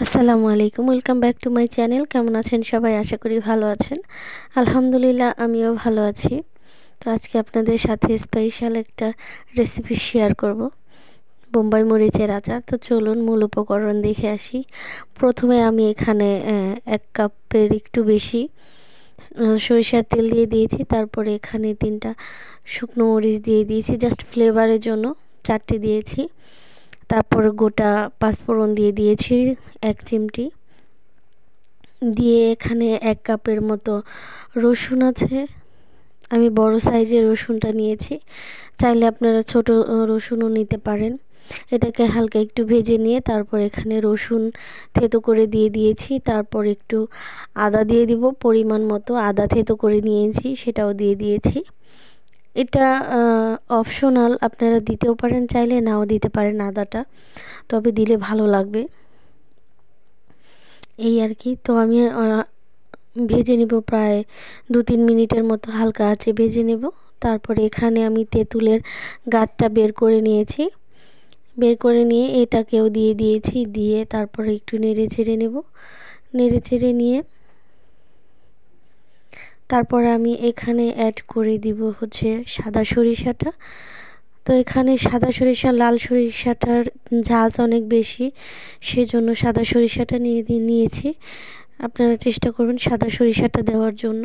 আসসালামু আলাইকুম, welcome back to my channel. কেমন আছেন সবাই? আশা করি ভালো আছেন। আলহামদুলিল্লাহ, আমিও ভালো আছি। তো আজকে আপনাদের সাথে স্পেশাল একটা রেসিপি শেয়ার করব, বোম্বাই মরিচের আচার। তো চলুন মূল উপকরণ দেখে আসি। প্রথমে আমি এখানে 1 কাপের একটু বেশি সরিষার তেল দিয়ে দিয়েছি। তারপরে এখানে 3টা শুকনো মরিচ দিয়ে দিয়েছি, জাস্ট ফ্লেভারের জন্য 4টে দিয়েছি। তারপরে গোটা পাঁচফোড়ন দিয়ে দিয়েছি 1 চিমটি, দিয়ে এখানে 1 কাপের মতো রসুন আছে। আমি বড় সাইজের রসুনটা নিয়েছি, চাইলে আপনারা ছোট রসুনও নিতে পারেন। এটাকে হালকা একটু ভেজে নিয়ে তারপর এখানে রসুন থেতো করে দিয়ে দিয়েছি। তারপর একটু আদা দিয়ে দিব, পরিমাণ মতো আদা থেতো করে নিয়েছি, সেটাও দিয়ে দিয়েছি। এটা অপশনাল, আপনারা দিতেও পারেন, চাইলে নাও দিতে পারেন আদাটা, তবে দিলে ভালো লাগবে এই আর কি। তো আমি ভেজে নেব প্রায় 2-3 মিনিটের মতো, হালকা আঁচে ভেজে নেব। তারপরে এখানে আমি তেঁতুলের গাছটা বের করে নিয়েছি, বের করে নিয়ে এটাকেও দিয়ে দিয়েছি, দিয়ে তারপরে একটু নেড়ে ছেড়ে নেব। নেড়ে ছেড়ে নিয়ে তারপর আমি এখানে অ্যাড করে দিব হচ্ছে সাদা সরিষাটা। তো এখানে সাদা সরিষা, লাল সরিষাটার ঝাঁজ অনেক বেশি, সেজন্য সাদা সরিষাটা নিয়েছি। আপনারা চেষ্টা করবেন সাদা সরিষাটা দেওয়ার জন্য।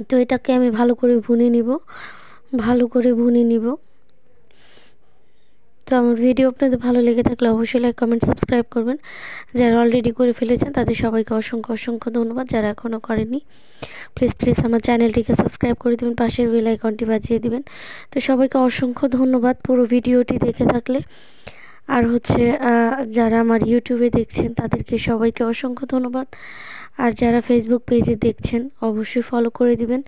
তো এটাকে আমি ভালো করে ভুনে নিব। তো আমার ভিডিও আপনাদের ভালো লেগে থাকলে অবশ্যই লাইক, কমেন্ট, সাবস্ক্রাইব করবেন। যারা অলরেডি করে ফেলেছেন তাদের সবাইকে অসংখ্য অসংখ্য ধন্যবাদ। যারা এখনও করেনি প্লিজ আমার চ্যানেলটিকে সাবস্ক্রাইব করে দেবেন, পাশের বেল আইকনটি বাজিয়ে দিবেন। তো সবাইকে অসংখ্য ধন্যবাদ পুরো ভিডিওটি দেখে থাকলে। আর হচ্ছে যারা আমার ইউটিউবে দেখছেন তাদেরকে সবাইকে অসংখ্য ধন্যবাদ। আর যারা ফেসবুক পেজে দেখছেন অবশ্যই ফলো করে দিবেন,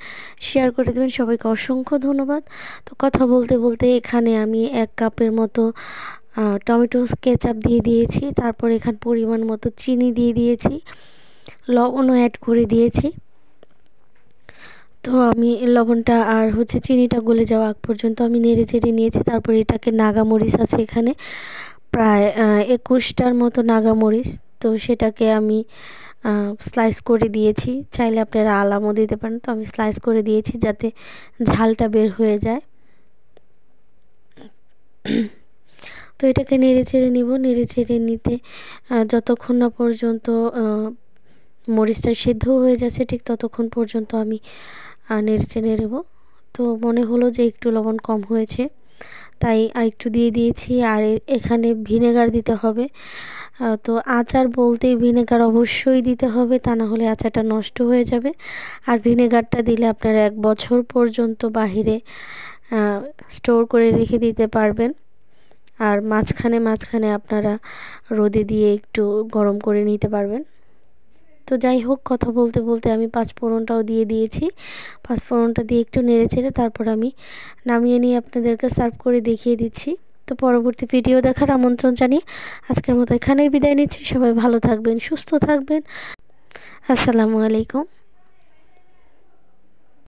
শেয়ার করে দিবেন। সবাইকে অসংখ্য ধন্যবাদ। তো কথা বলতে বলতে এখানে আমি 1 কাপের মতো টমেটো কেচাপ দিয়ে দিয়েছি। তারপর এখানে পরিমাণ মতো চিনি দিয়ে দিয়েছি, লবণও অ্যাড করে দিয়েছি। তো আমি লবণটা আর হচ্ছে চিনিটা গলে যাওয়া আগ পর্যন্ত আমি নেড়ে চেড়ে নিয়েছি। তারপর এটাকে নাগামরিচ আছে এখানে প্রায় 21টার মতো নাগামরিচ, তো সেটাকে আমি স্লাইস করে দিয়েছি। চাইলে আপনারা আলামও দিতে পারেন, তো আমি স্লাইস করে দিয়েছি যাতে ঝালটা বের হয়ে যায়। তো এটাকে নেড়ে চেড়ে নিব। নেড়ে চেড়ে নিতে যতক্ষণ না পর্যন্ত মরিচটা সিদ্ধ হয়ে যাচ্ছে ঠিক ততক্ষণ পর্যন্ত আমি নেড়ে চেড়ে নেব। তো মনে হলো যে একটু লবণ কম হয়েছে, তাই আরেকটু দিয়ে দিয়েছি। আর এখানে ভিনেগার দিতে হবে। তো আচার বলতেই ভিনেগার অবশ্যই দিতে হবে, তা না হলে আচারটা নষ্ট হয়ে যাবে। আর ভিনেগারটা দিলে আপনারা 1 বছর পর্যন্ত বাহিরে স্টোর করে রেখে দিতে পারবেন। আর মাঝখানে আপনারা রোদে দিয়ে একটু গরম করে নিতে পারবেন। তো যাই হোক, কথা বলতে বলতে আমি পাঁচফোড়নটাও দিয়ে দিয়েছি। পাঁচফোড়নটা দিয়ে একটু নেড়ে চেড়ে তারপর আমি নামিয়ে নিয়ে আপনাদেরকে সার্ভ করে দেখিয়ে দিচ্ছি। তো পরবর্তী ভিডিও দেখার আমন্ত্রণ জানিয়ে আজকের মতো এখানেই বিদায় নিচ্ছি। সবাই ভালো থাকবেন, সুস্থ থাকবেন। আসসালামু আলাইকুম।